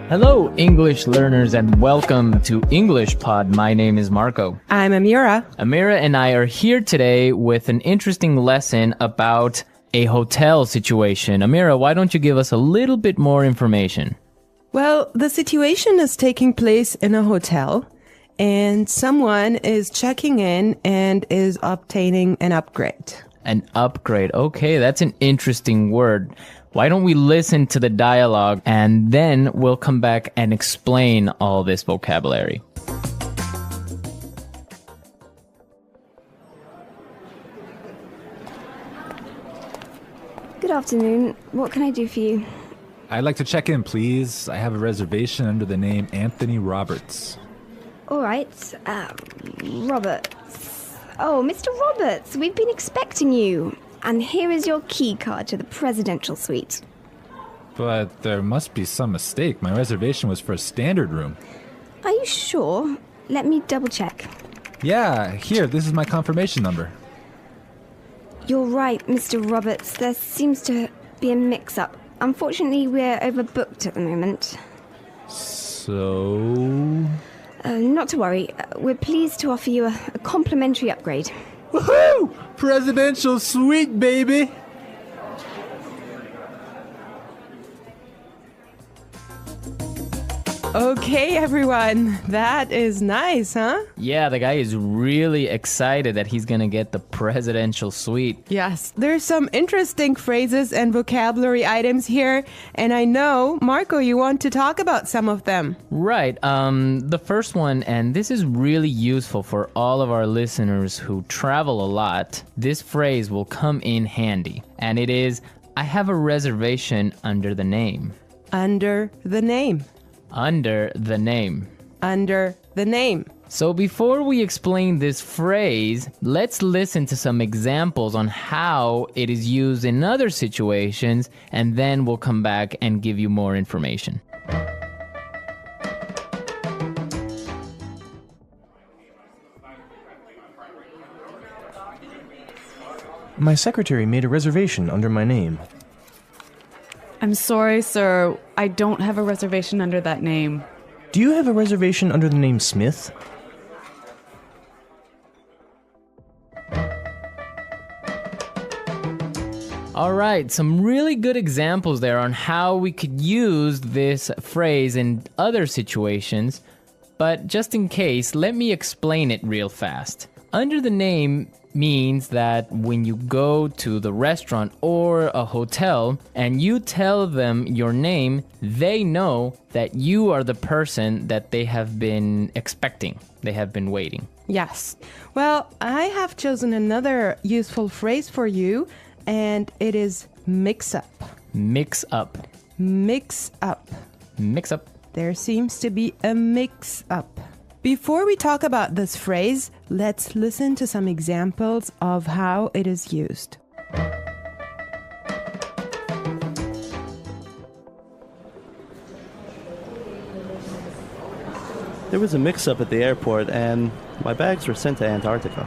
Hello, English learners, and welcome to English Pod. My name is Marco. I'm Amira. Amira and I are here today with an interesting lesson about a hotel situation. Amira, why don't you give us a little bit more information? Well, the situation is taking place in a hotel, and someone is checking in and is obtaining an upgrade. An upgrade. Okay, that's an interesting word. Why don't we listen to the dialogue and then we'll come back and explain all this vocabulary. Good afternoon. What can I do for you? I'd like to check in, please. I have a reservation under the name Anthony Roberts. All right. Roberts. Oh, Mr. Roberts, we've been expecting you. And here is your key card to the presidential suite. But there must be some mistake. My reservation was for a standard room. Are you sure? Let me double check. Yeah, here, this is my confirmation number. You're right, Mr. Roberts. There seems to be a mix-up. Unfortunately, we're overbooked at the moment. So... Not to worry. We're pleased to offer you a complimentary upgrade. Woohoo! Presidential suite, baby! Okay, everyone. That is nice, huh? Yeah, the guy is really excited that he's gonna get the presidential suite. Yes, there's some interesting phrases and vocabulary items here, and I know, Marco, you want to talk about some of them. Right. The first one, and this is really useful for all of our listeners who travel a lot. This phrase will come in handy, and it is, I have a reservation under the name. Under the name. Under the name. Under the name. So before we explain this phrase, let's listen to some examples on how it is used in other situations, and then we'll come back and give you more information. My secretary made a reservation under my name. I'm sorry, sir. I don't have a reservation under that name. Do you have a reservation under the name Smith? All right, some really good examples there on how we could use this phrase in other situations. But just in case, let me explain it real fast. Under the name means that when you go to the restaurant or a hotel and you tell them your name, they know that you are the person that they have been expecting. They have been waiting. Yes. Well, I have chosen another useful phrase for you, and it is mix up. Mix up. Mix up. Mix up. There seems to be a mix up. Before we talk about this phrase, let's listen to some examples of how it is used. There was a mix-up at the airport and my bags were sent to Antarctica.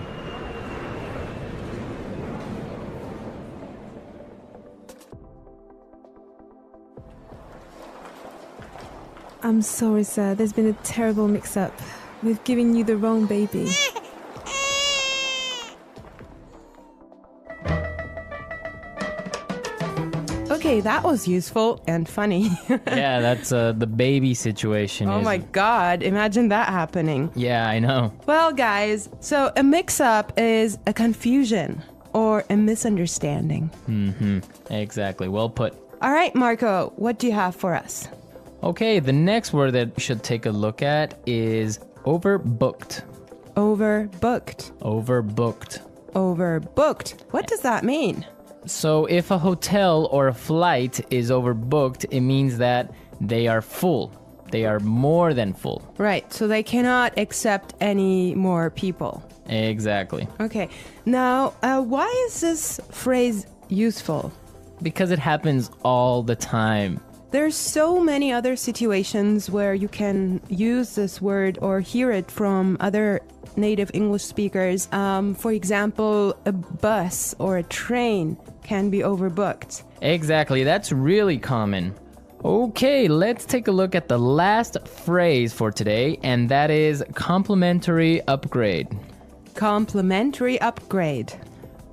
I'm sorry, sir. There's been a terrible mix-up. We've given you the wrong baby. Okay, that was useful and funny. Yeah, that's the baby situation. Oh my God, imagine that happening. Yeah, I know. Well, guys, so a mix-up is a confusion or a misunderstanding. Exactly. Well put. All right, Marco, what do you have for us? Okay, the next word that we should take a look at is overbooked. Overbooked. Overbooked. Overbooked. What does that mean? So if a hotel or a flight is overbooked, it means that they are full. They are more than full. Right, so they cannot accept any more people. Exactly. Okay, now why is this phrase useful? Because it happens all the time. There's so many other situations where you can use this word or hear it from other native English speakers. For example, a bus or a train can be overbooked. Exactly, that's really common. Okay, let's take a look at the last phrase for today, and that is complimentary upgrade. Complimentary upgrade.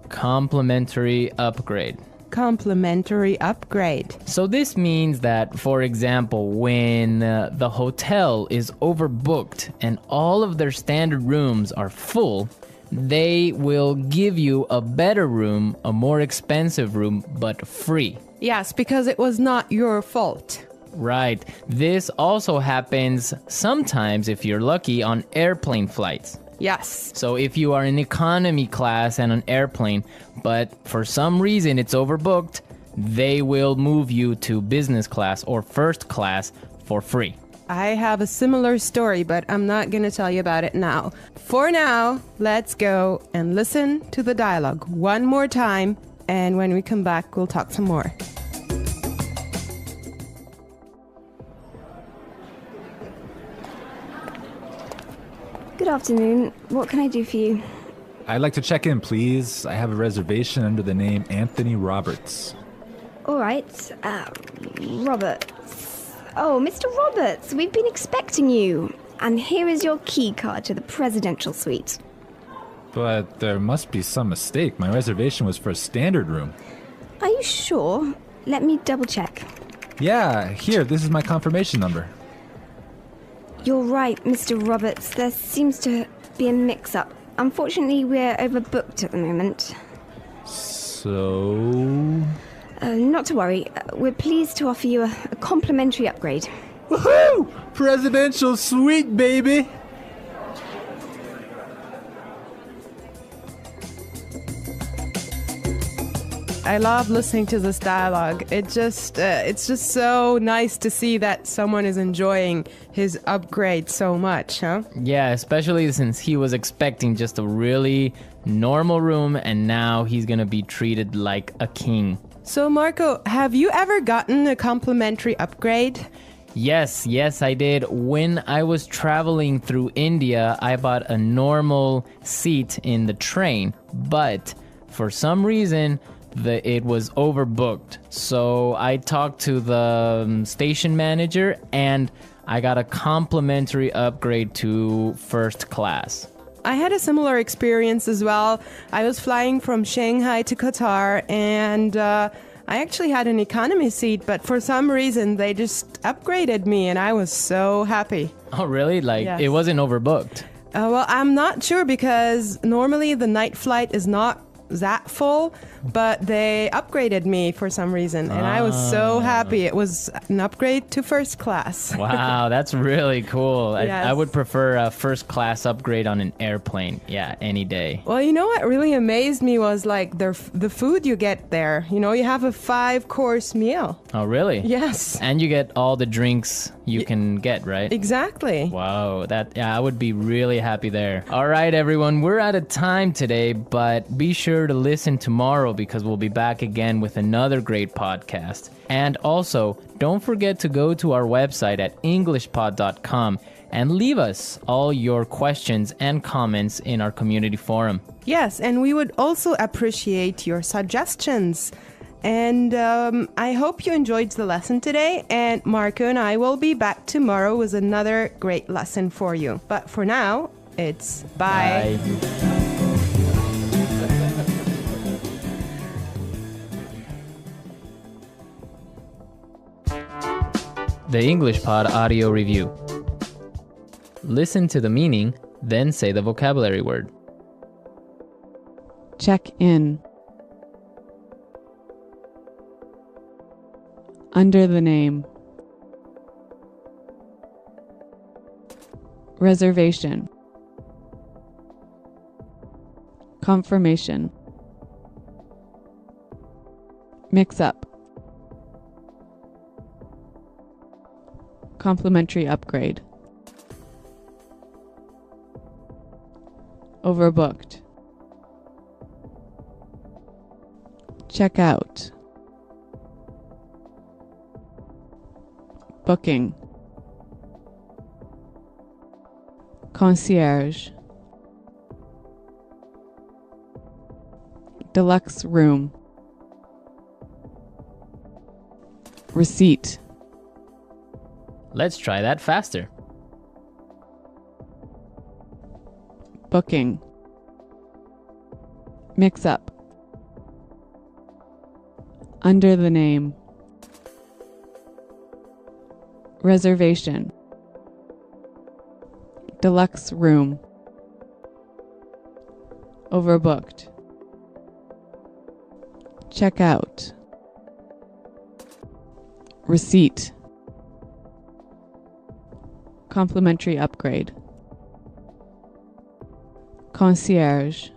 Complimentary upgrade. Complimentary upgrade. So this means that, for example, when the hotel is overbooked and all of their standard rooms are full, they will give you a better room, a more expensive room, but free. Yes, because it was not your fault. Right. This also happens sometimes, if you're lucky, on airplane flights. Yes. So if you are in economy class and an airplane, but for some reason it's overbooked, they will move you to business class or first class for free. I have a similar story, but I'm not going to tell you about it now. For now, let's go and listen to the dialogue one more time, and when we come back, we'll talk some more. Good afternoon. What can I do for you? I'd like to check in, please. I have a reservation under the name Anthony Roberts. All right. Roberts. Oh, Mr. Roberts, we've been expecting you. And here is your key card to the presidential suite. But there must be some mistake. My reservation was for a standard room. Are you sure? Let me double check. Yeah, here, this is my confirmation number. You're right, Mr. Roberts. There seems to be a mix-up. Unfortunately, we're overbooked at the moment. So... Not to worry. We're pleased to offer you a complimentary upgrade. Woohoo! Presidential suite, baby! I love listening to this dialogue. It's just so nice to see that someone is enjoying his upgrade so much, huh? Yeah, especially since he was expecting just a really normal room and now he's gonna be treated like a king. So, Marco, have you ever gotten a complimentary upgrade? Yes, I did. When I was traveling through India, I bought a normal seat in the train, but for some reason, it was overbooked. So I talked to the station manager and I got a complimentary upgrade to first class. I had a similar experience as well. I was flying from Shanghai to Qatar, and I actually had an economy seat, but for some reason they just upgraded me, and I was so happy. Oh, really? Yes. It wasn't overbooked? Well, I'm not sure because normally the night flight is not that full, but they upgraded me for some reason, and I was so happy. It was an upgrade to first class. Wow, that's really cool. Yes. I would prefer a first class upgrade on an airplane. Yeah, any day. Well, you know what really amazed me was like the food you get there. You know, you have a 5-course meal. Oh, really? Yes. And you get all the drinks you can get, right? Exactly. Wow, I would be really happy there. All right, everyone, we're out of time today, but be sure to listen tomorrow because we'll be back again with another great podcast. And also, don't forget to go to our website at englishpod.com and leave us all your questions and comments in our community forum. Yes, and we would also appreciate your suggestions. And I hope you enjoyed the lesson today, and Marco and I will be back tomorrow with another great lesson for you. But for now, it's bye. The English Pod Audio Review. Listen to the meaning, then say the vocabulary word. Check in. Under the name. Reservation. Confirmation. Mix up. Complimentary upgrade. Overbooked. Check out. Booking. Concierge. Deluxe room. Receipt. Let's try that faster. Booking. Mix up. Under the name. Reservation. Deluxe room. Overbooked. Check out. Receipt. Complimentary upgrade. Concierge.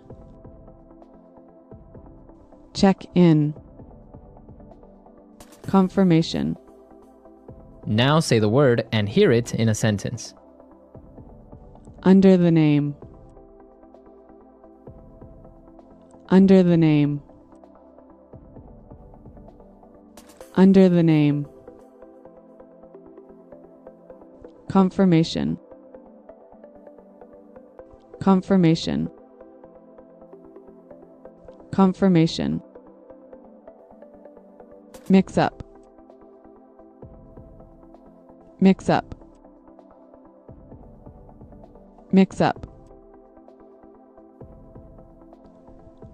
Check in. Confirmation. Now say the word and hear it in a sentence. Under the name. Under the name. Under the name. Confirmation. Confirmation. Confirmation. Mix up. Mix up. Mix up.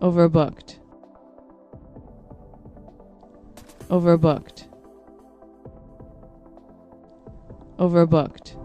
Overbooked. Overbooked. Overbooked.